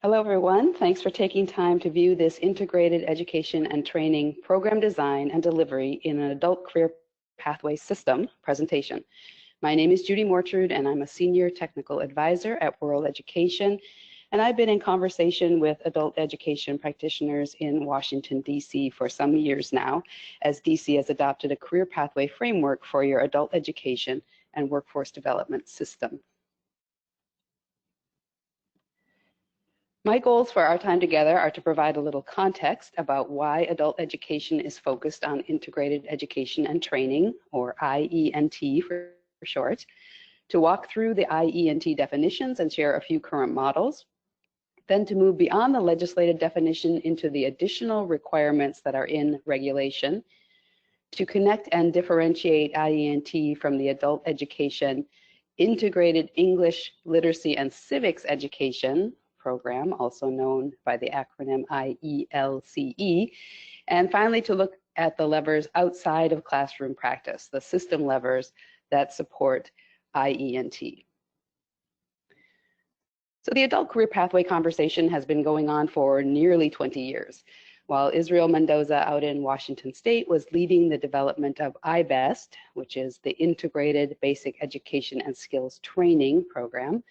Hello, everyone. Thanks for taking time to view this integrated education and training program design and delivery in an adult career pathway system presentation. My name is Judy Mortrude, and I'm a senior technical advisor at World Education. And I've been in conversation with adult education practitioners in Washington, D.C. for some years now, as D.C. has adopted a career pathway framework for your adult education and workforce development system. My goals for our time together are to provide a little context about why adult education is focused on integrated education and training, or IE&T for short, to walk through the IE&T definitions and share a few current models, then to move beyond the legislative definition into the additional requirements that are in regulation, to connect and differentiate IE&T from the adult education integrated English literacy and civics education program, also known by the acronym IELCE, and finally to look at the levers outside of classroom practice, the system levers that support IE&T. So the adult career pathway conversation has been going on for nearly 20 years. While Israel Mendoza out in Washington State was leading the development of IBEST, which is the Integrated Basic Education and Skills Training Program,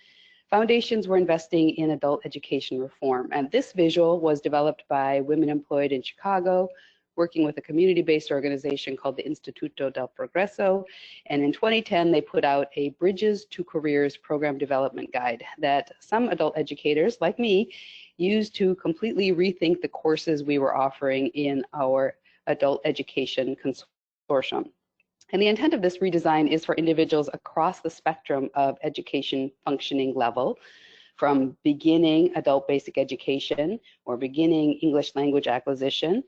foundations were investing in adult education reform, and this visual was developed by women employed in Chicago, working with a community-based organization called the Instituto del Progreso, and in 2010 they put out a Bridges to Careers program development guide that some adult educators, like me, used to completely rethink the courses we were offering in our adult education consortium. And the intent of this redesign is for individuals across the spectrum of education functioning level, from beginning adult basic education or beginning English language acquisition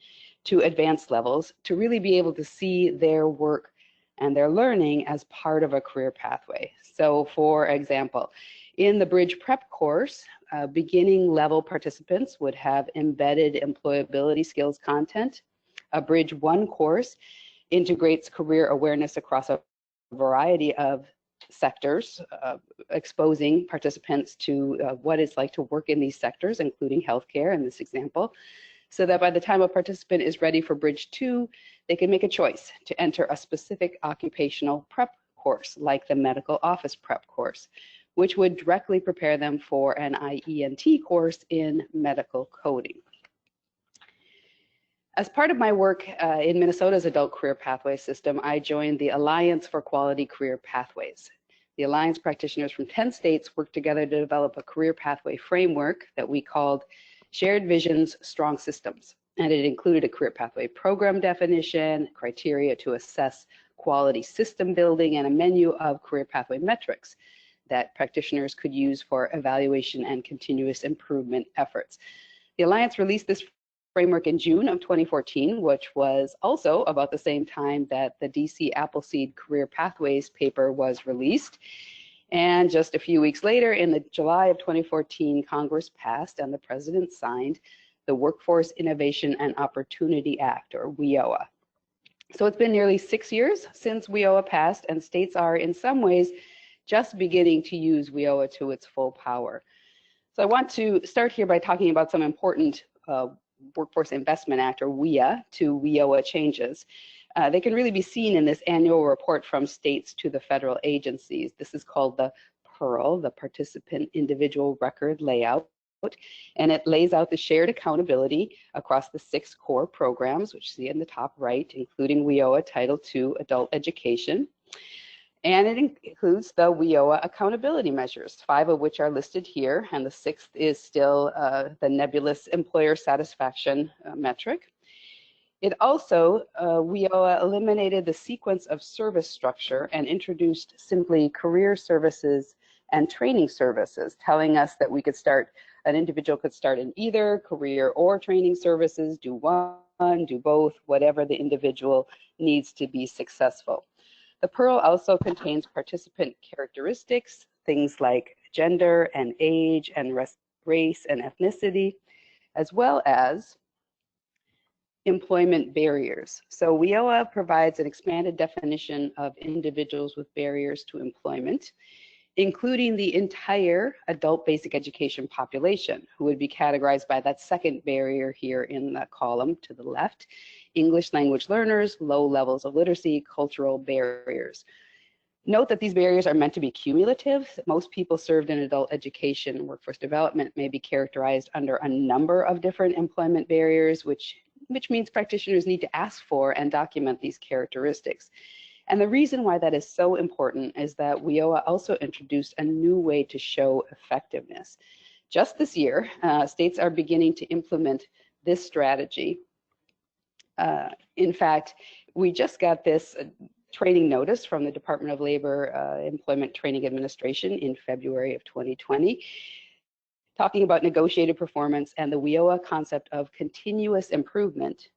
to advanced levels, to really be able to see their work and their learning as part of a career pathway. So for example, in the Bridge Prep course, beginning level participants would have embedded employability skills content. A Bridge 1 course integrates career awareness across a variety of sectors, exposing participants to what it's like to work in these sectors, including healthcare in this example, so that by the time a participant is ready for Bridge 2, they can make a choice to enter a specific occupational prep course, like the medical office prep course, which would directly prepare them for an IE&T course in medical coding. As part of my work in Minnesota's adult career pathway system, I joined the Alliance for Quality Career Pathways. The Alliance practitioners from 10 states worked together to develop a career pathway framework that we called Shared Visions, Strong Systems. And it included a career pathway program definition, criteria to assess quality system building, and a menu of career pathway metrics that practitioners could use for evaluation and continuous improvement efforts. The Alliance released this framework in June of 2014, which was also about the same time that the DC Appleseed Career Pathways paper was released. And just a few weeks later, in the July of 2014, Congress passed and the President signed the Workforce Innovation and Opportunity Act, or WIOA. So it's been nearly 6 years since WIOA passed, and states are in some ways just beginning to use WIOA to its full power. So I want to start here by talking about some important Workforce Investment Act, or WIA, to WIOA changes. They can really be seen in this annual report from states to the federal agencies. This is called the PIRL, the Participant Individual Record Layout, and it lays out the shared accountability across the 6 core programs, which you see in the top right, including WIOA Title II Adult Education. And it includes the WIOA accountability measures, 5 of which are listed here, and the 6th is still the nebulous employer satisfaction metric. It also, WIOA eliminated the sequence of service structure and introduced simply career services and training services, telling us that we could start, an individual could start in either career or training services, do one, do both, whatever the individual needs to be successful. The PIRL also contains participant characteristics, things like gender and age and race and ethnicity, as well as employment barriers. So WIOA provides an expanded definition of individuals with barriers to employment. including the entire adult basic education population, who would be categorized by that second barrier here in the column to the left: English language learners, low levels of literacy, cultural barriers. Note that these barriers are meant to be cumulative. Most people served in adult education and workforce development may be characterized under a number of different employment barriers, which means practitioners need to ask for and document these characteristics. And the reason why that is so important is that WIOA also introduced a new way to show effectiveness. Just this year, states are beginning to implement this strategy. In fact, we just got this training notice from the Department of Labor Employment Training Administration in February of 2020, talking about negotiated performance and the WIOA concept of continuous improvement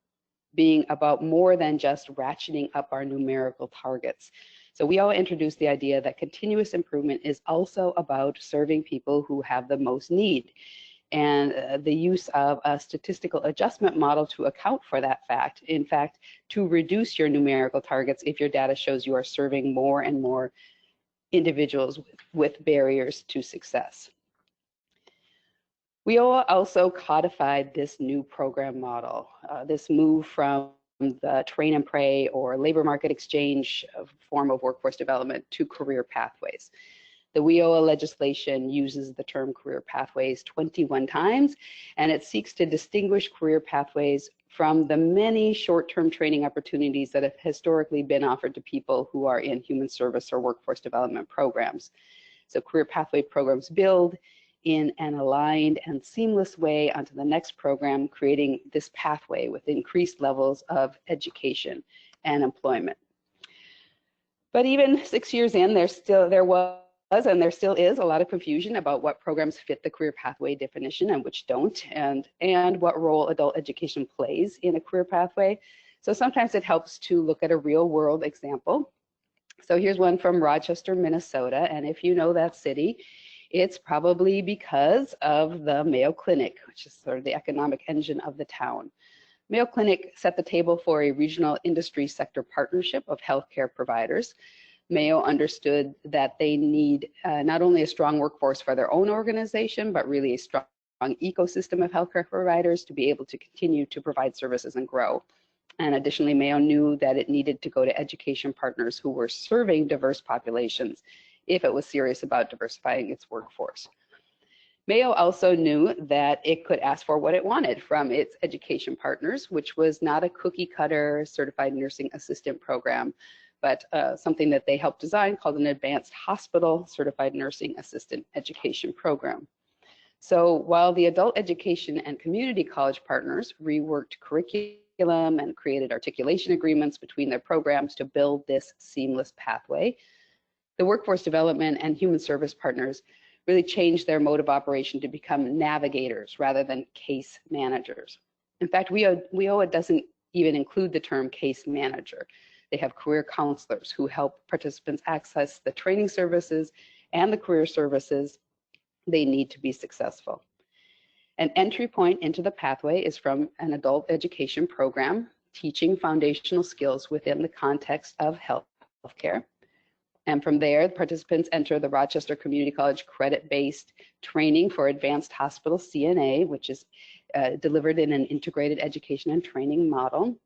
being about more than just ratcheting up our numerical targets. So WIOA introduced the idea that continuous improvement is also about serving people who have the most need, and the use of a statistical adjustment model to account for that fact. In fact, to reduce your numerical targets if your data shows you are serving more and more individuals with barriers to success. WIOA also codified this new program model, this move from the train and pray or labor market exchange form of workforce development to career pathways. The WIOA legislation uses the term career pathways 21 times, and it seeks to distinguish career pathways from the many short-term training opportunities that have historically been offered to people who are in human service or workforce development programs. So career pathway programs build in an aligned and seamless way onto the next program, creating this pathway with increased levels of education and employment. But even 6 years in, there was and there still is a lot of confusion about what programs fit the career pathway definition and which don't, and what role adult education plays in a career pathway. So sometimes it helps to look at a real world example. So here's one from Rochester, Minnesota, and if you know that city, it's probably because of the Mayo Clinic, which is sort of the economic engine of the town. Mayo Clinic set the table for a regional industry sector partnership of healthcare providers. Mayo understood that they need not only a strong workforce for their own organization, but really a strong ecosystem of healthcare providers to be able to continue to provide services and grow. And additionally, Mayo knew that it needed to go to education partners who were serving diverse populations if it was serious about diversifying its workforce. Mayo also knew that it could ask for what it wanted from its education partners, which was not a cookie cutter certified nursing assistant program, but something that they helped design called an advanced hospital certified nursing assistant education program. So while the adult education and community college partners reworked curriculum and created articulation agreements between their programs to build this seamless pathway, the workforce development and human service partners really changed their mode of operation to become navigators rather than case managers. In fact, WIOA doesn't even include the term case manager. They have career counselors who help participants access the training services and the career services they need to be successful. An entry point into the pathway is from an adult education program teaching foundational skills within the context of healthcare. And from there, participants enter the Rochester Community College credit-based training for advanced hospital CNA, which is delivered in an integrated education and training model.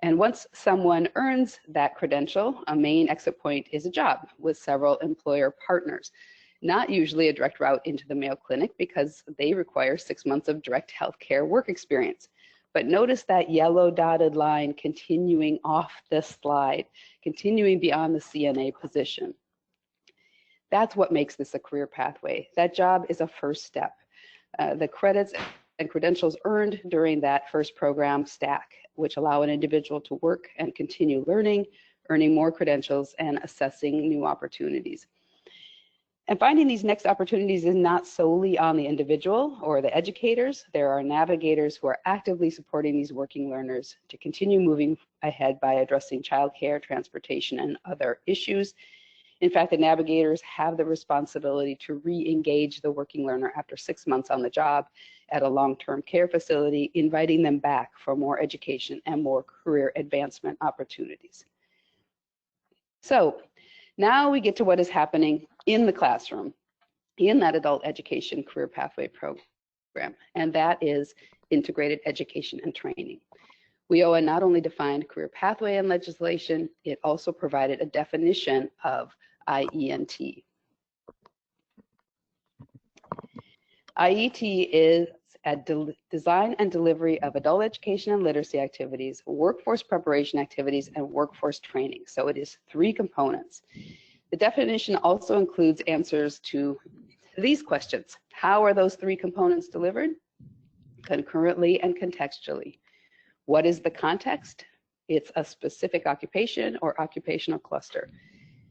And once someone earns that credential, a main exit point is a job with several employer partners. Not usually a direct route into the Mayo Clinic because they require 6 months of direct healthcare work experience. But notice that yellow dotted line continuing off this slide, continuing beyond the CNA position. That's what makes this a career pathway. That job is a first step. The credits and credentials earned during that first program stack, which allow an individual to work and continue learning, earning more credentials, and assessing new opportunities. And finding these next opportunities is not solely on the individual or the educators. There are navigators who are actively supporting these working learners to continue moving ahead by addressing childcare, transportation, and other issues. In fact, the navigators have the responsibility to re-engage the working learner after 6 months on the job at a long-term care facility, inviting them back for more education and more career advancement opportunities. So, Now we get to what is happening in the classroom, in that adult education career pathway program, and that is integrated education and training. WIOA not only defined career pathway in legislation, it also provided a definition of IE&T. IE&T is a design and delivery of adult education and literacy activities, workforce preparation activities, and workforce training. So it is 3 components. The definition also includes answers to these questions. How are those 3 components delivered? Concurrently and contextually. What is the context? It's a specific occupation or occupational cluster.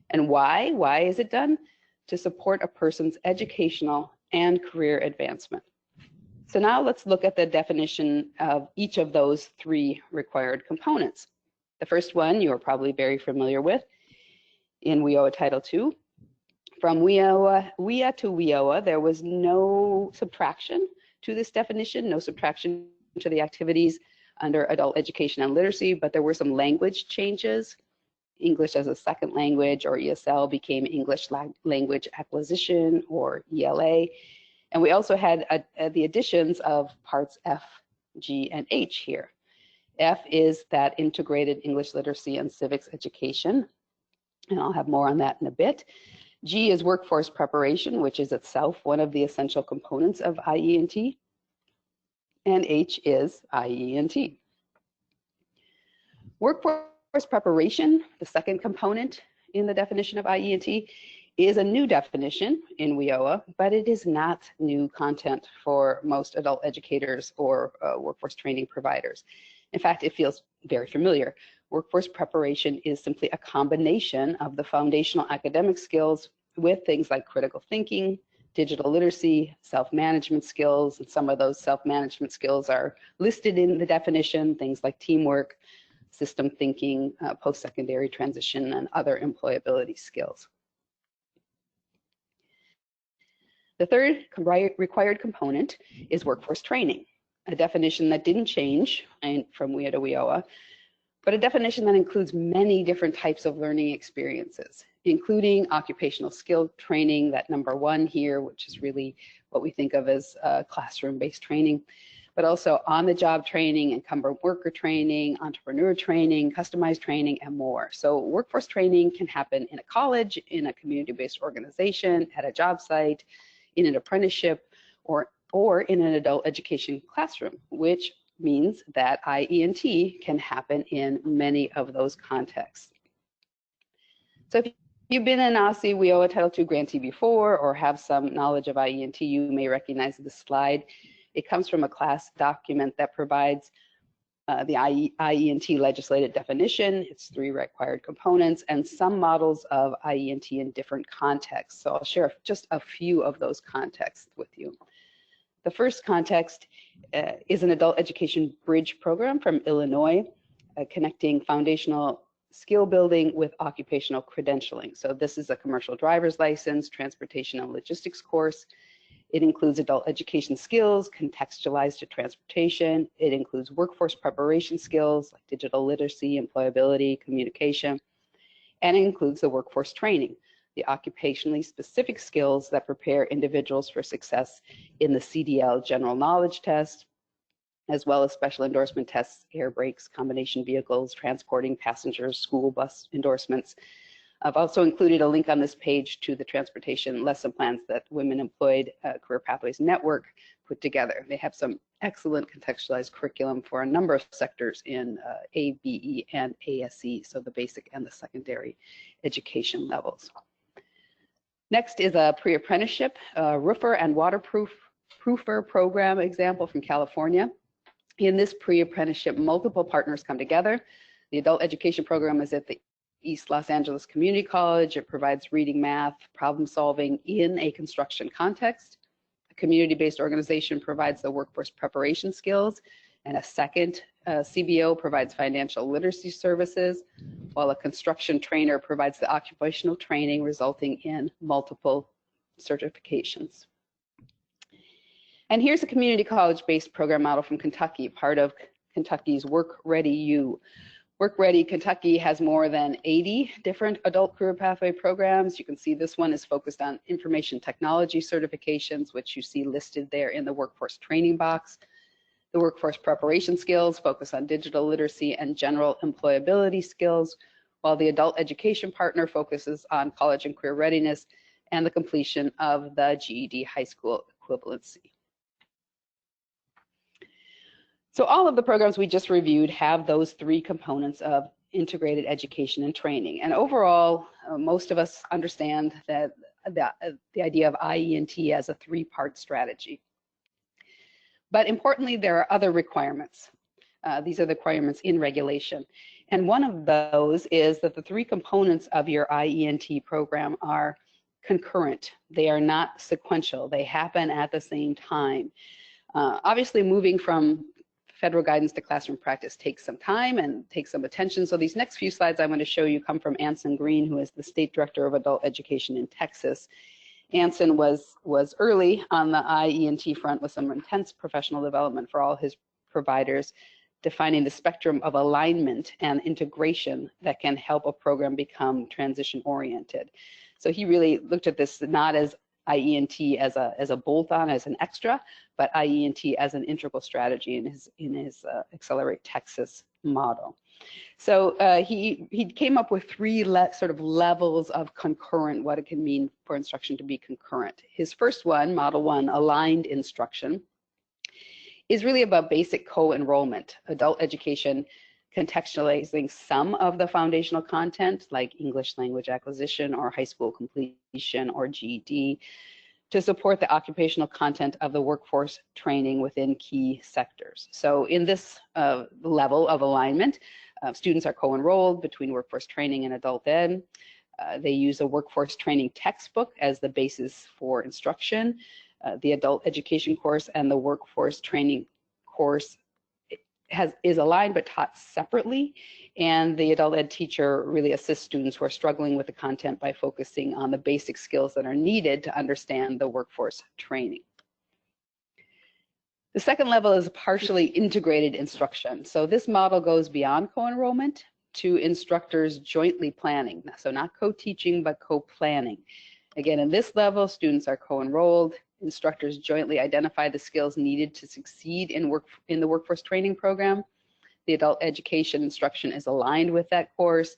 And why? Why is it done? To support a person's educational and career advancement. So now let's look at the definition of each of those 3 required components. The first one you are probably very familiar with in WIOA Title II. From WIA to WIOA, there was no subtraction to this definition, no subtraction to the activities under adult education and literacy, but there were some language changes. English as a second language, or ESL, became English language acquisition, or ELA. And we also had the additions of parts F, G, and H here. F is that integrated English literacy and civics education, and I'll have more on that in a bit. G is workforce preparation, which is itself one of the essential components of IE&T. And H is IE&T. Workforce preparation, the second component in the definition of IE&T, is a new definition in WIOA, but it is not new content for most adult educators or workforce training providers. In fact, it feels very familiar. Workforce preparation is simply a combination of the foundational academic skills with things like critical thinking, digital literacy, self-management skills, and some of those self-management skills are listed in the definition, things like teamwork, system thinking, post-secondary transition, and other employability skills. The third required component is workforce training, a definition that didn't change from WIA to WIOA, but a definition that includes many different types of learning experiences, including occupational skill training, that number 1 here, which is really what we think of as classroom-based training, but also on-the-job training, incumbent worker training, entrepreneur training, customized training, and more. So workforce training can happen in a college, in a community-based organization, at a job site, in an apprenticeship, or in an adult education classroom, which means that IE&T can happen in many of those contexts. So if you've been an OSCE WIOA Title II grantee before or have some knowledge of IE&T, you may recognize this slide. It comes from a class document that provides the IE&T legislated definition, its 3 required components, and some models of IE&T in different contexts. So I'll share just a few of those contexts with you. The first context is an adult education bridge program from Illinois, connecting foundational skill building with occupational credentialing. So this is a commercial driver's license, transportation and logistics course. It includes adult education skills contextualized to transportation. It includes workforce preparation skills like digital literacy, employability, communication, and it includes the workforce training, the occupationally specific skills that prepare individuals for success in the CDL general knowledge test, as well as special endorsement tests, air brakes, combination vehicles, transporting passengers, school bus endorsements. I've also included a link on this page to the transportation lesson plans that Women Employed Career Pathways Network put together. They have some excellent contextualized curriculum for a number of sectors in A, BE, and ASE, so the basic and the secondary education levels. Next is a pre-apprenticeship, roofer and waterproofer program example from California. In this pre-apprenticeship, multiple partners come together. The adult education program is at the East Los Angeles Community College. It provides reading, math, problem solving in a construction context. A community-based organization provides the workforce preparation skills, and a second CBO provides financial literacy services, while a construction trainer provides the occupational training, resulting in multiple certifications. And here's a community college-based program model from Kentucky, part of Kentucky's Work Ready U. Work Ready Kentucky has more than 80 different adult career pathway programs. You can see this one is focused on information technology certifications, which you see listed there in the workforce training box. The workforce preparation skills focus on digital literacy and general employability skills, while the adult education partner focuses on college and career readiness and the completion of the GED high school equivalency. So all of the programs we just reviewed have those three components of integrated education and training. And overall, most of us understand that the idea of IE&T as a three-part strategy. But importantly, there are other requirements. These are the requirements in regulation. And one of those is that the three components of your IE&T program are concurrent. They are not sequential. They happen at the same time. Obviously, moving from federal guidance to classroom practice takes some time and takes some attention. So these next few slides I'm going to show you come from Anson Green, who is the State Director of Adult Education in Texas. Anson was early on the IE&T front with some intense professional development for all his providers, defining the spectrum of alignment and integration that can help a program become transition-oriented. So he really looked at this not as IE&T as a bolt-on, as an extra, but IE&T as an integral strategy in his Accelerate Texas model. So he came up with three sort of levels of concurrent, what it can mean for instruction to be concurrent. His first one, Model 1, aligned instruction, is really about basic co-enrollment, adult education contextualizing some of the foundational content like English language acquisition or high school completion or GED to support the occupational content of the workforce training within key sectors. So in this level of alignment, students are co-enrolled between workforce training and adult ed. They use a workforce training textbook as the basis for instruction. The adult education course and the workforce training course is aligned but taught separately, and the adult ed teacher really assists students who are struggling with the content by focusing on the basic skills that are needed to understand the workforce training. The second level is partially integrated instruction. So this model goes beyond co-enrollment to instructors jointly planning. So not co-teaching, but co-planning. Again, in this level, students are co-enrolled. Instructors jointly identify the skills needed to succeed in the workforce training program. The adult education instruction is aligned with that course.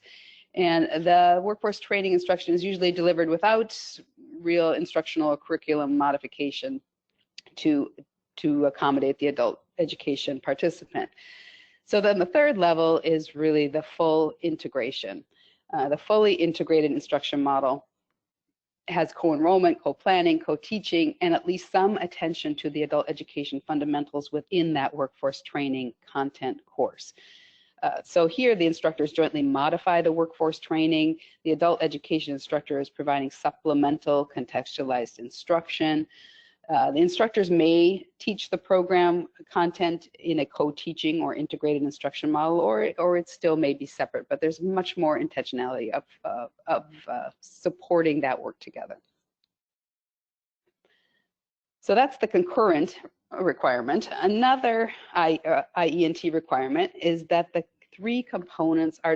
And the workforce training instruction is usually delivered without real instructional or curriculum modification to accommodate the adult education participant. So then the third level is really the full integration. The fully integrated instruction model has co-enrollment, co-planning, co-teaching, and at least some attention to the adult education fundamentals within that workforce training content course. So here the instructors jointly modify the workforce training. The adult education instructor is providing supplemental contextualized instruction. The instructors may teach the program content in a co-teaching or integrated instruction model, or it still may be separate, but there's much more intentionality of supporting that work together. So that's the concurrent requirement. Another IE&T requirement is that the three components are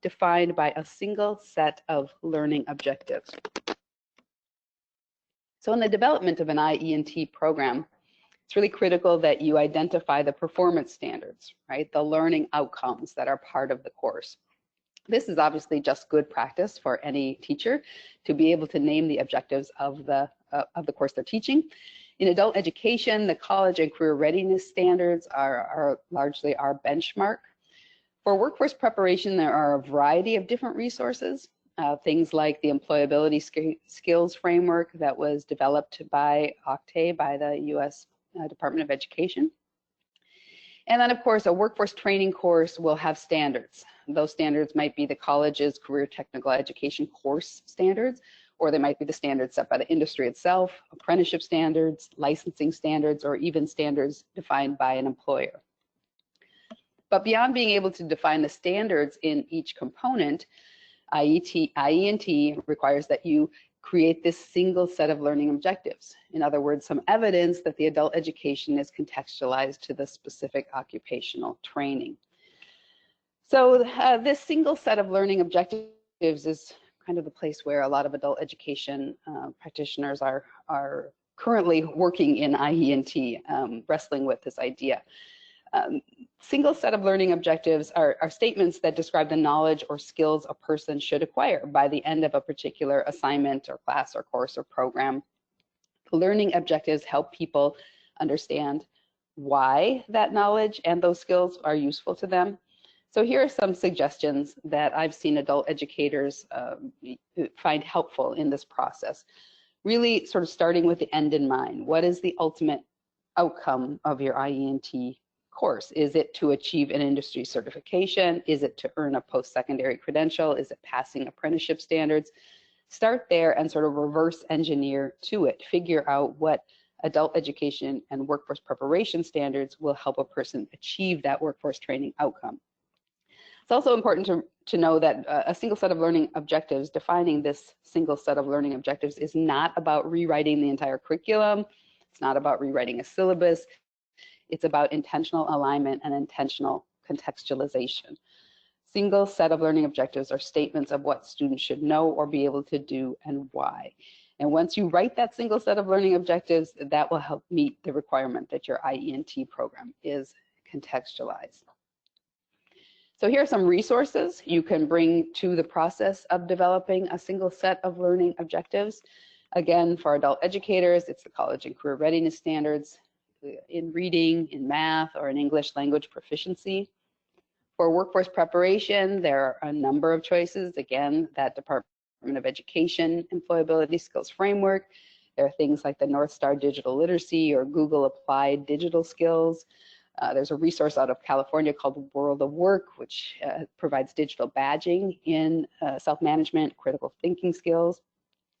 defined by a single set of learning objectives. So in the development of an IE&T program, it's really critical that you identify the performance standards, right? The learning outcomes that are part of the course. This is obviously just good practice for any teacher to be able to name the objectives of the course they're teaching. In adult education, the college and career readiness standards are largely our benchmark. For workforce preparation, there are a variety of different resources. Things like the employability skills framework that was developed by OCTAE, by the U.S. Department of Education. And then, of course, a workforce training course will have standards. Those standards might be the college's career technical education course standards, or they might be the standards set by the industry itself, apprenticeship standards, licensing standards, or even standards defined by an employer. But beyond being able to define the standards in each component, IE&T requires that you create this single set of learning objectives. In other words, some evidence that the adult education is contextualized to the specific occupational training. So this single set of learning objectives is kind of the place where a lot of adult education practitioners are currently working in IE&T, wrestling with this idea. Single set of learning objectives are statements that describe the knowledge or skills a person should acquire by the end of a particular assignment or class or course or program. The learning objectives help people understand why that knowledge and those skills are useful to them. So here are some suggestions that I've seen adult educators find helpful in this process. Really sort of starting with the end in mind. What is the ultimate outcome of your IE&T course? Is it to achieve an industry certification? Is it to earn a post-secondary credential? Is it passing apprenticeship standards? Start there and sort of reverse engineer to it. Figure out what adult education and workforce preparation standards will help a person achieve that workforce training outcome. It's also important to know that a single set of learning objectives, defining this single set of learning objectives, is not about rewriting the entire curriculum. It's not about rewriting a syllabus. It's about intentional alignment and intentional contextualization. Single set of learning objectives are statements of what students should know or be able to do and why. And once you write that single set of learning objectives, that will help meet the requirement that your IE&T program is contextualized. So here are some resources you can bring to the process of developing a single set of learning objectives. Again, for adult educators, it's the College and Career Readiness Standards in reading, in math, or in English language proficiency. For workforce preparation, there are a number of choices. Again, that Department of Education Employability Skills Framework. There are things like the North Star Digital Literacy or Google Applied Digital Skills. There's a resource out of California called World of Work, which provides digital badging in self-management, critical thinking skills.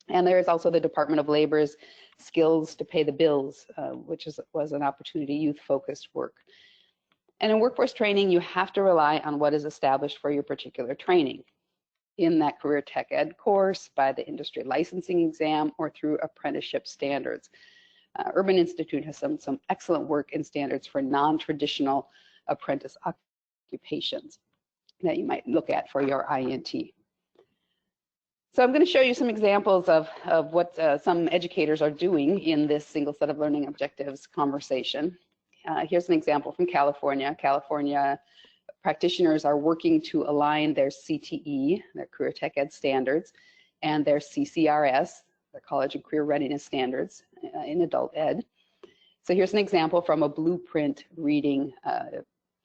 And there is also the Department of Labor's Skills to Pay the Bills, which was an opportunity youth-focused work. And in workforce training, you have to rely on what is established for your particular training in that career tech ed course, by the industry licensing exam, or through apprenticeship standards. Urban Institute has some excellent work in standards for non-traditional apprentice occupations that you might look at for your IE&T. So I'm going to show you some examples of what some educators are doing in this single set of learning objectives conversation. Here's an example from California. California practitioners are working to align their CTE, their Career Tech Ed standards, and their CCRS, their College and Career Readiness Standards in adult ed. So here's an example from a blueprint reading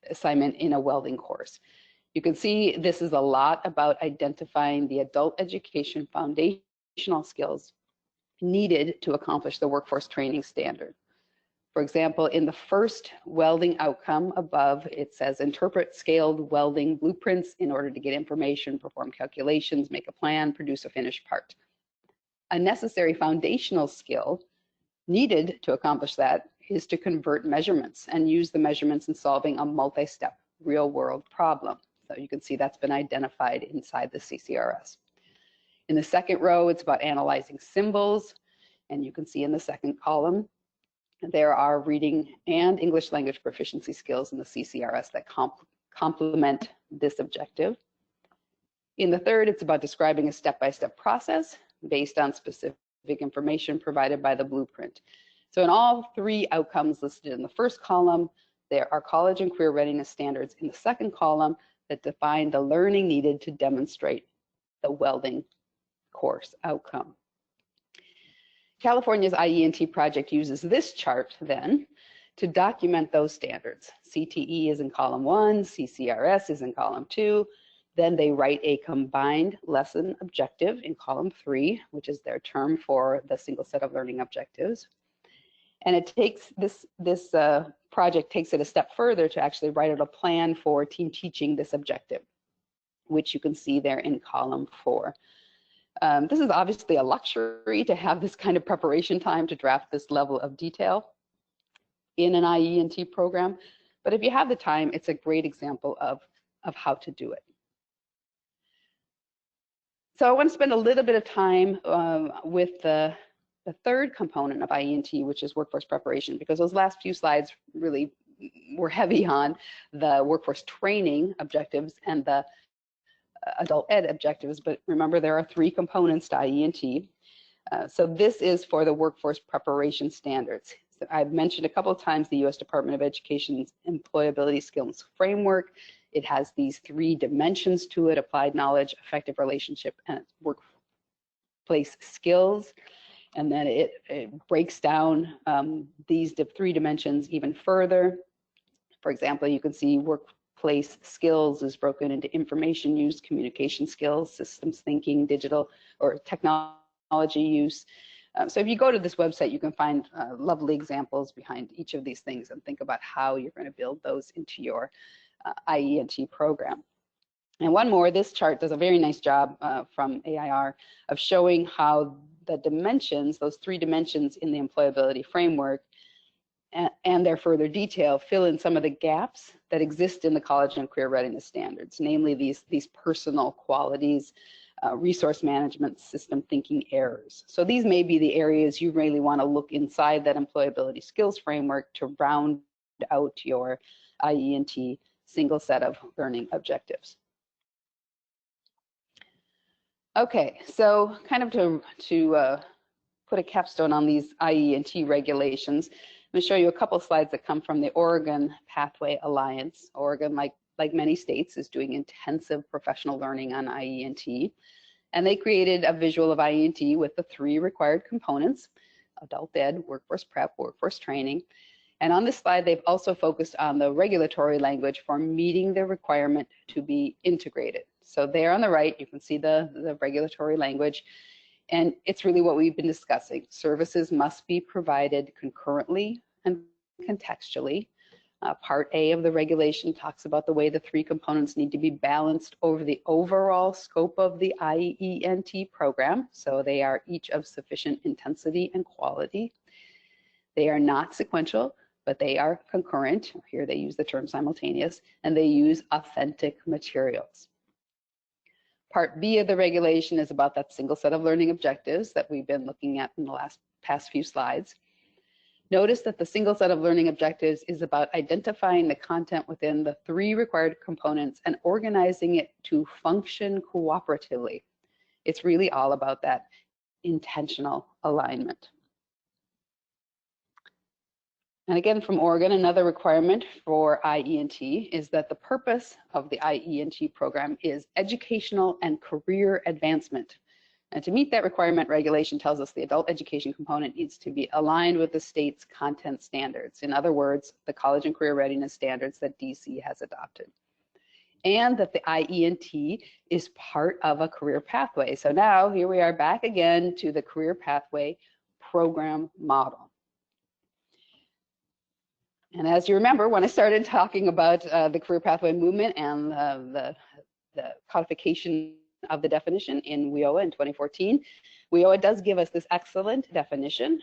assignment in a welding course. You can see this is a lot about identifying the adult education foundational skills needed to accomplish the workforce training standard. For example, in the first welding outcome above, it says interpret scaled welding blueprints in order to get information, perform calculations, make a plan, produce a finished part. A necessary foundational skill needed to accomplish that is to convert measurements and use the measurements in solving a multi-step real-world problem. So you can see that's been identified inside the CCRS. In the second row, it's about analyzing symbols, and you can see in the second column, there are reading and English language proficiency skills in the CCRS that complement this objective. In the third, it's about describing a step-by-step process based on specific information provided by the blueprint. So in all three outcomes listed in the first column, there are college and career readiness standards in the second column that define the learning needed to demonstrate the welding course outcome. California's IE&T project uses this chart then to document those standards. CTE is in column 1, CCRS is in column 2, then they write a combined lesson objective in column 3, which is their term for the single set of learning objectives. And it takes this project takes it a step further to actually write out a plan for team teaching this objective, which you can see there in column 4. This is obviously a luxury to have this kind of preparation time to draft this level of detail in an IE&T program. But if you have the time, it's a great example of how to do it. So I want to spend a little bit of time with the third component of IE&T, which is workforce preparation, because those last few slides really we're heavy on the workforce training objectives and the adult ed objectives, but remember there are 3 components to IE&T. So this is for the workforce preparation standards. So I've mentioned a couple of times the U.S. Department of Education's employability skills framework. It has these 3 dimensions to it: applied knowledge, effective relationship, and workplace skills. And then it breaks down these 3 dimensions even further. For example, you can see workplace skills is broken into information use, communication skills, systems thinking, digital or technology use. So if you go to this website, you can find lovely examples behind each of these things and think about how you're going to build those into your IE&T program. And one more, this chart does a very nice job from AIR of showing how the dimensions, those 3 dimensions in the employability framework, and their further detail fill in some of the gaps that exist in the college and career readiness standards, namely these personal qualities, resource management, system thinking errors. So these may be the areas you really want to look inside that employability skills framework to round out your IE&T single set of learning objectives. Okay, so kind of to put a capstone on these IE&T regulations, I'm going to show you a couple slides that come from the Oregon Pathway Alliance. Oregon, like many states, is doing intensive professional learning on IE&T. And they created a visual of IE&T with the 3 required components: adult ed, workforce prep, workforce training. And on this slide, they've also focused on the regulatory language for meeting the requirement to be integrated. So there on the right, you can see the regulatory language. And it's really what we've been discussing. Services must be provided concurrently and contextually. Part A of the regulation talks about the way the 3 components need to be balanced over the overall scope of the IE&T program. So they are each of sufficient intensity and quality. They are not sequential, but they are concurrent. Here they use the term simultaneous, and they use authentic materials. Part B of the regulation is about that single set of learning objectives that we've been looking at in the past few slides. Notice that the single set of learning objectives is about identifying the content within the 3 required components and organizing it to function cooperatively. It's really all about that intentional alignment. And again, from Oregon, another requirement for IE&T is that the purpose of the IE&T program is educational and career advancement. And to meet that requirement, regulation tells us the adult education component needs to be aligned with the state's content standards. In other words, the college and career readiness standards that DC has adopted. And that the IE&T is part of a career pathway. So now here we are back again to the career pathway program model. And as you remember, when I started talking about the career pathway movement and the codification of the definition in WIOA in 2014, WIOA does give us this excellent definition,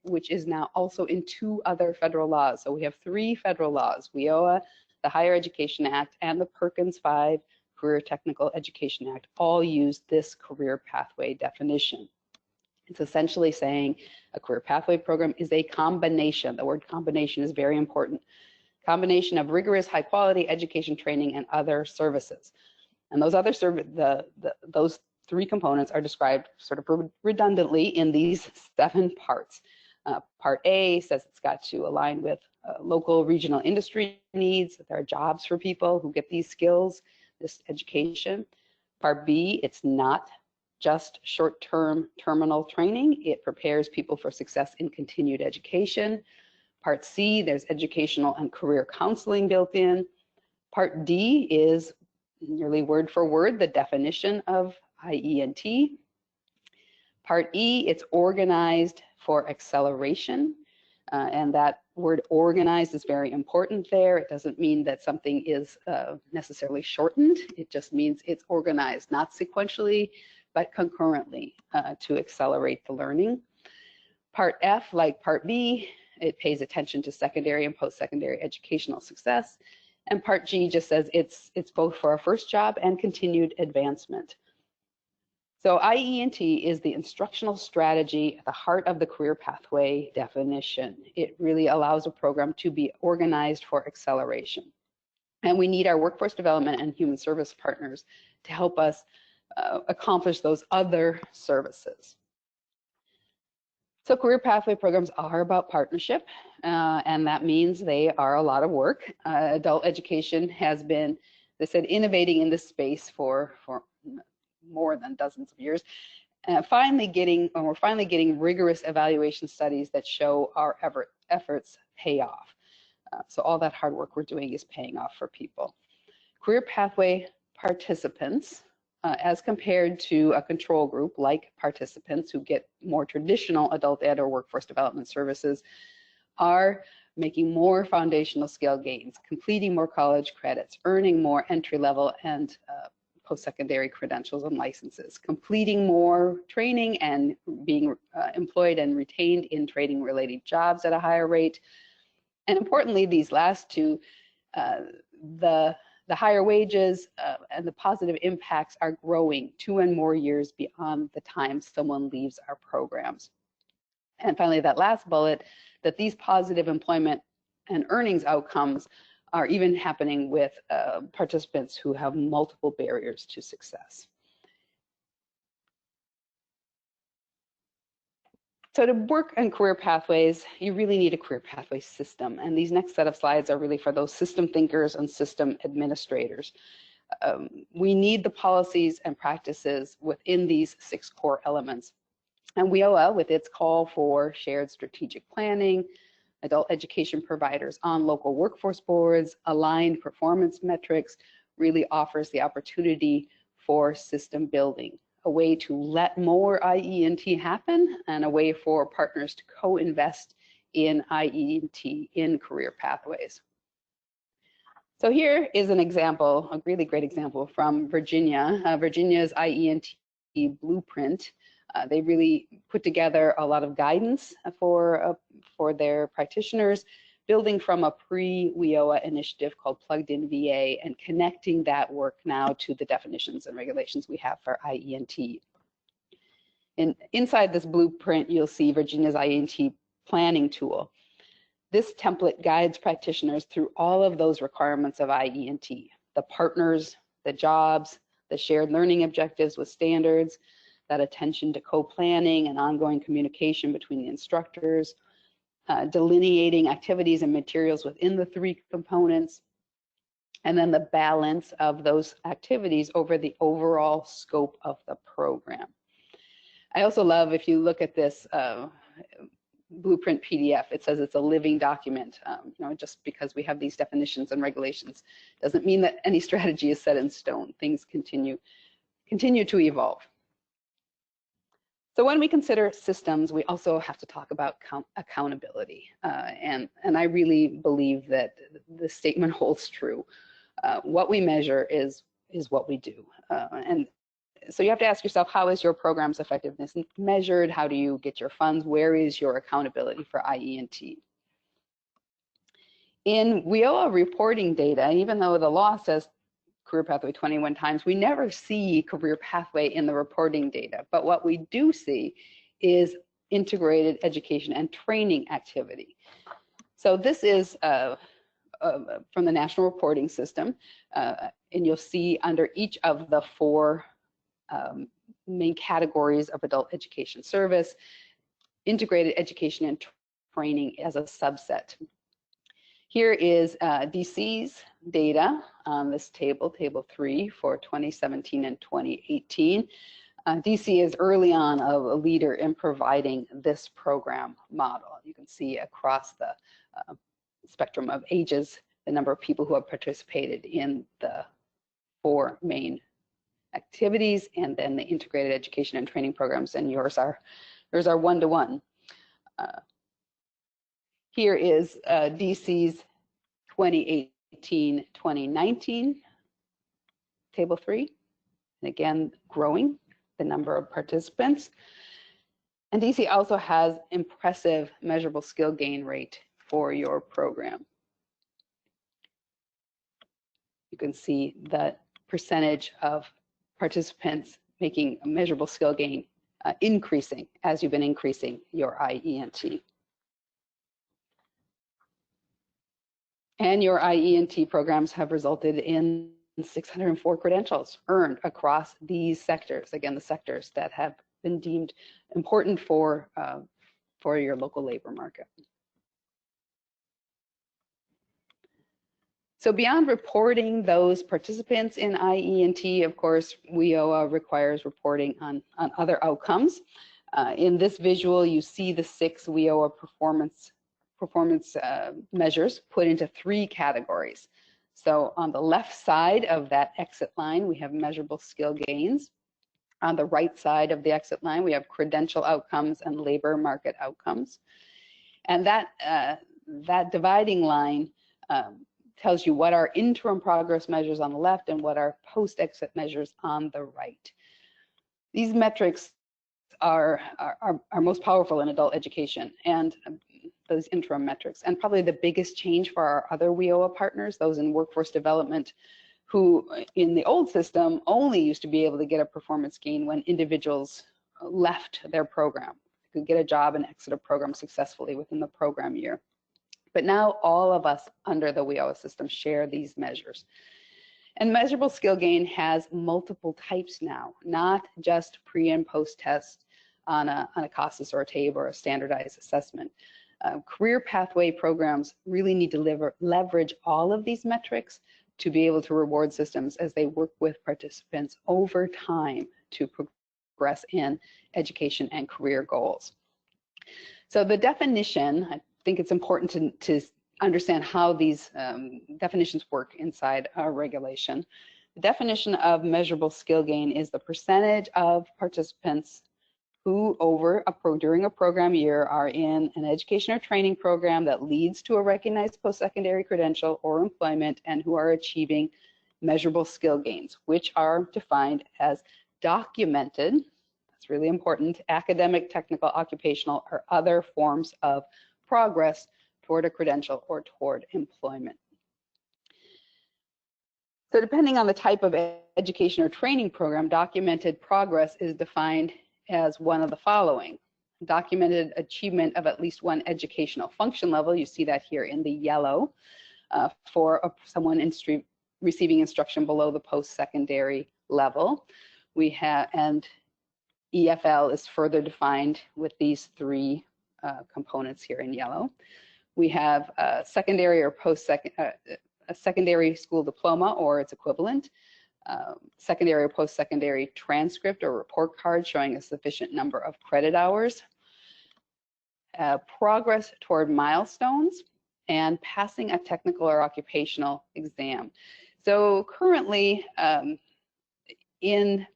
which is now also in 2 other federal laws. So we have 3 federal laws: WIOA, the Higher Education Act, and the Perkins 5 Career Technical Education Act, all use this career pathway definition. It's essentially saying a career pathway program is a combination. The word combination is very important. Combination of rigorous, high quality education training and other services. And those other those 3 components are described sort of redundantly in these 7 parts. Part A says it's got to align with local, regional industry needs. There are jobs for people who get these skills, this education. Part B, it's not just short-term terminal training. It prepares people for success in continued education. Part C, there's educational and career counseling built in. Part D is nearly word for word the definition of IE&T. Part E, it's organized for acceleration. And that word organized is very important there. It doesn't mean that something is necessarily shortened. It just means it's organized, not sequentially, but concurrently to accelerate the learning. Part F, like Part B, it pays attention to secondary and post-secondary educational success. And Part G just says it's both for a first job and continued advancement. So IE&T is the instructional strategy at the heart of the career pathway definition. It really allows a program to be organized for acceleration. And we need our workforce development and human service partners to help us accomplish those other services. So career pathway programs are about partnership, and that means they are a lot of work. Adult education has been, they said, innovating in this space for more than dozens of years. We're finally getting rigorous evaluation studies that show our efforts pay off. So all that hard work we're doing is paying off for people. Career pathway participants, as compared to a control group like participants who get more traditional adult ed or workforce development services, are making more foundational skill gains, completing more college credits, earning more entry-level and post-secondary credentials and licenses, completing more training and being employed and retained in training-related jobs at a higher rate. And importantly, these last two, the higher wages and the positive impacts are growing 2 and more years beyond the time someone leaves our programs. And finally, that last bullet, that these positive employment and earnings outcomes are even happening with participants who have multiple barriers to success. So to work on career pathways, you really need a career pathway system. And these next set of slides are really for those system thinkers and system administrators. We need the policies and practices within these 6 core elements. And WIOA, with its call for shared strategic planning, adult education providers on local workforce boards, aligned performance metrics, really offers the opportunity for system building, a way to let more IE&T happen, and a way for partners to co-invest in IE&T in career pathways. So here is an example, a really great example from Virginia. Virginia's IE&T blueprint. They really put together a lot of guidance for their practitioners, building from a pre-WIOA initiative called Plugged In VA and connecting that work now to the definitions and regulations we have for IE&T. And inside this blueprint, you'll see Virginia's IE&T planning tool. This template guides practitioners through all of those requirements of IE&T, the partners, the jobs, the shared learning objectives with standards, that attention to co-planning and ongoing communication between the instructors, delineating activities and materials within the 3 components, and then the balance of those activities over the overall scope of the program. I also love, if you look at this blueprint PDF, it says it's a living document. You know, just because we have these definitions and regulations doesn't mean that any strategy is set in stone. Things continue to evolve. So when we consider systems, we also have to talk about accountability. And I really believe that the statement holds true. What we measure is what we do. And so you have to ask yourself, how is your program's effectiveness measured? How do you get your funds? Where is your accountability for IE&T? In WIOA reporting data, even though the law says career pathway 21 times, we never see career pathway in the reporting data. But what we do see is integrated education and training activity. So this is from the National Reporting System, and you'll see under each of the 4 main categories of adult education service, integrated education and training as a subset. Here is DC's data on this table, table 3 for 2017 and 2018. DC is early on a leader in providing this program model. You can see across the spectrum of ages, the number of people who have participated in the 4 main activities, and then the integrated education and training programs, and yours are one-to-one. Here is DC's 2018-2019, table 3, and again, growing the number of participants. And DC also has impressive measurable skill gain rate for your program. You can see the percentage of participants making a measurable skill gain increasing as you've been increasing your IE&T. And your IE&T programs have resulted in 604 credentials earned across these sectors. Again, the sectors that have been deemed important for your local labor market. So beyond reporting those participants in IE&T, of course, WIOA requires reporting on other outcomes. In this visual, you see the 6 WIOA performance measures put into 3 categories. So on the left side of that exit line, we have measurable skill gains. On the right side of the exit line, we have credential outcomes and labor market outcomes. And that dividing line tells you what are interim progress measures on the left and what are post-exit measures on the right. These metrics are most powerful in adult education, and those interim metrics, and probably the biggest change for our other WIOA partners, those in workforce development, who in the old system only used to be able to get a performance gain when individuals left their program, could get a job and exit a program successfully within the program year. But now all of us under the WIOA system share these measures. And measurable skill gain has multiple types now, not just pre and post test on a CASAS or a TABE or a standardized assessment. Career pathway programs really need to leverage all of these metrics to be able to reward systems as they work with participants over time to progress in education and career goals. So the definition, I think it's important to understand how these definitions work inside our regulation. The definition of measurable skill gain is the percentage of participants who during a program year are in an education or training program that leads to a recognized post-secondary credential or employment and who are achieving measurable skill gains, which are defined as documented, that's really important, academic, technical, occupational, or other forms of progress toward a credential or toward employment. So depending on the type of education or training program, documented progress is defined as one of the following: documented achievement of at least one educational function level. You see that here in the yellow for someone receiving instruction below the post-secondary level. We have, and EFL is further defined with these 3 components here in yellow. We have a secondary or a secondary school diploma or its equivalent, secondary or post-secondary transcript or report card showing a sufficient number of credit hours, progress toward milestones, and passing a technical or occupational exam. So currently in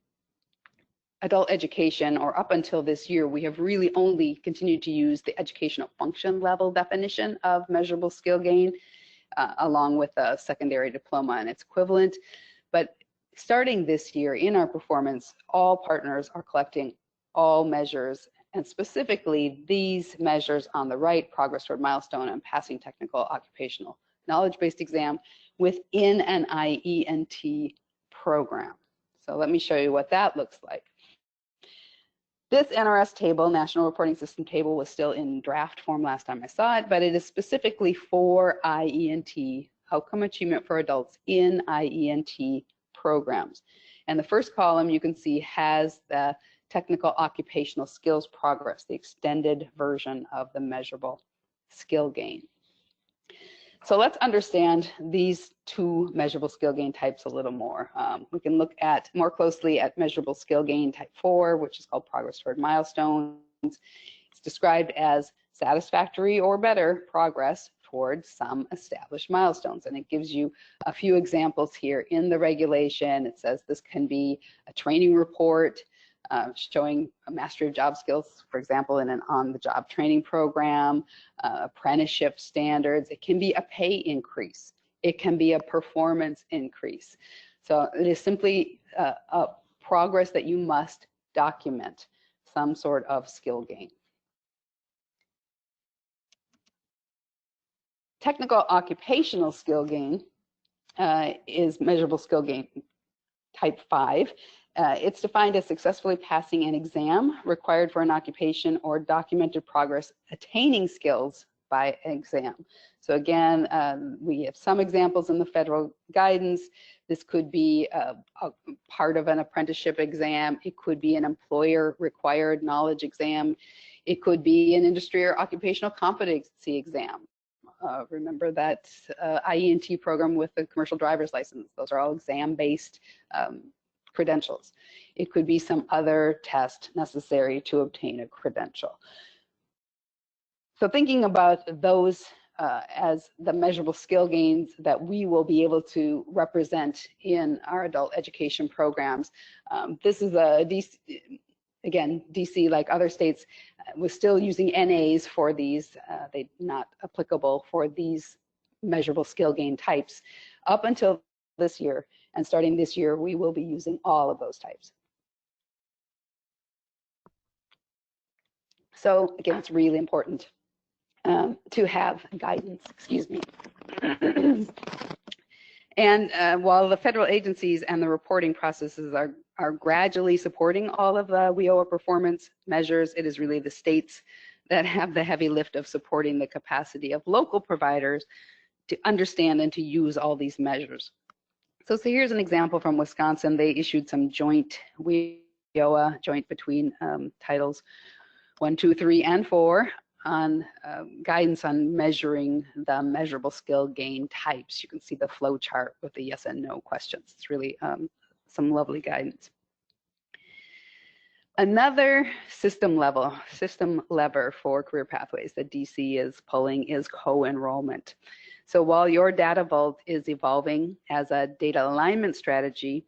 adult education, or up until this year, we have really only continued to use the educational function level definition of measurable skill gain, along with a secondary diploma and its equivalent. But starting this year in our performance, all partners are collecting all measures, and specifically these measures on the right, progress toward milestone and passing technical occupational knowledge-based exam, within an IE&T program. So let me show you what that looks like. This NRS table, National Reporting System table, was still in draft form last time I saw it, but it is specifically for IE&T, outcome achievement for adults in IE&T programs. And the first column you can see has the technical occupational skills progress, the extended version of the measurable skill gain. So let's understand these 2 measurable skill gain types a little more. We can look at more closely at measurable skill gain type 4, which is called progress toward milestones. It's described as satisfactory or better progress towards some established milestones. And it gives you a few examples here in the regulation. It says this can be a training report showing a mastery of job skills, for example, in an on-the-job training program, apprenticeship standards. It can be a pay increase. It can be a performance increase. So it is simply a progress that you must document, some sort of skill gain. Technical occupational skill gain is measurable skill gain type 5. It's defined as successfully passing an exam required for an occupation or documented progress attaining skills by exam. So again, we have some examples in the federal guidance. This could be a part of an apprenticeship exam. It could be an employer required knowledge exam. It could be an industry or occupational competency exam. Remember that IE&T program with the commercial driver's license. Those are all exam-based credentials. It could be some other test necessary to obtain a credential. So thinking about those as the measurable skill gains that we will be able to represent in our adult education programs. This is a DC, again, DC, like other states, was still using NAs for these. They're not applicable for these measurable skill gain types up until this year. And starting this year, we will be using all of those types. So again, it's really important to have guidance, excuse me. And while the federal agencies and the reporting processes are gradually supporting all of the WIOA performance measures, it is really the states that have the heavy lift of supporting the capacity of local providers to understand and to use all these measures. So here's an example from Wisconsin. They issued some joint WIOA, joint between titles 1, 2, 3, and 4 on guidance on measuring the measurable skill gain types. You can see the flow chart with the yes and no questions. It's really some lovely guidance. Another system lever for career pathways that DC is pulling is co-enrollment. So while your data vault is evolving as a data alignment strategy,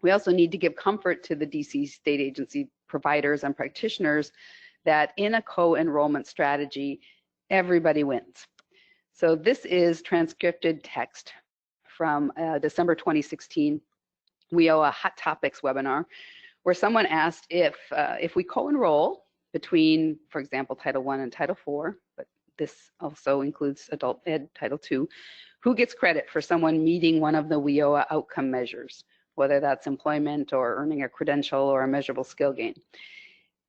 we also need to give comfort to the DC state agency providers and practitioners that in a co-enrollment strategy, everybody wins. So this is transcripted text from December 2016 WIOA Hot Topics webinar, where someone asked if we co-enroll between, for example, Title I and Title IV, but this also includes Adult Ed Title II, who gets credit for someone meeting one of the WIOA outcome measures, whether that's employment or earning a credential or a measurable skill gain.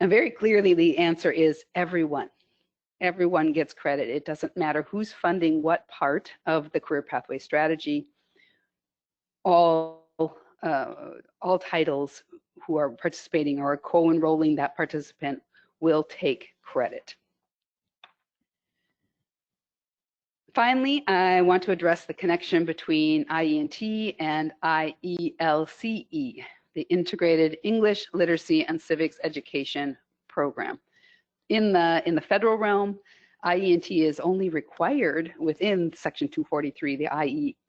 And very clearly, the answer is everyone. Everyone gets credit. It doesn't matter who's funding what part of the career pathway strategy. All titles who are participating or co-enrolling that participant will take credit. Finally, I want to address the connection between IE&T and IELCE, the Integrated English Literacy and Civics Education Program. In the federal realm, IE&T is only required within Section 243, the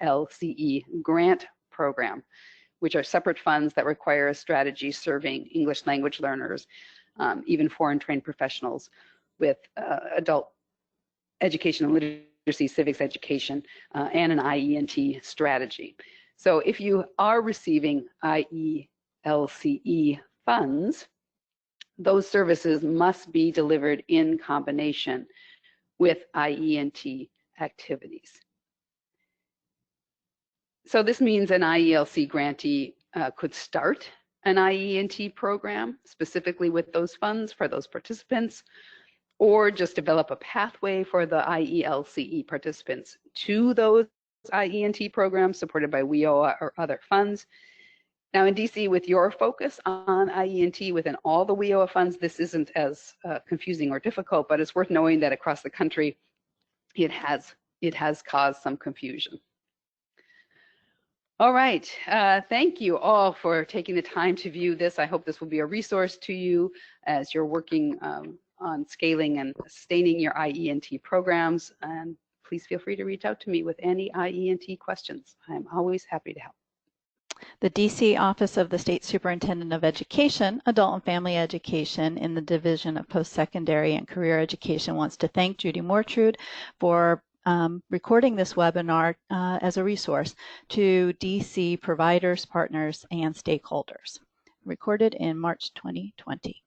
IELCE grant program, which are separate funds that require a strategy serving English language learners, even foreign trained professionals with adult education and literacy, civics education, and an IE&T strategy. So if you are receiving IELCE funds, those services must be delivered in combination with IE&T activities. So this means an IELC grantee could start an IE&T program specifically with those funds for those participants, or just develop a pathway for the IELCE participants to those IE&T programs supported by WIOA or other funds. Now in DC, with your focus on IE&T within all the WIOA funds, this isn't as confusing or difficult, but it's worth knowing that across the country, it has caused some confusion. All right, thank you all for taking the time to view this. I hope this will be a resource to you as you're working on scaling and sustaining your IE&T programs. And please feel free to reach out to me with any IE&T questions. I'm always happy to help. The DC Office of the State Superintendent of Education, Adult and Family Education in the Division of Post-Secondary and Career Education wants to thank Judy Mortrude for recording this webinar as a resource to DC providers, partners, and stakeholders. Recorded in March 2020.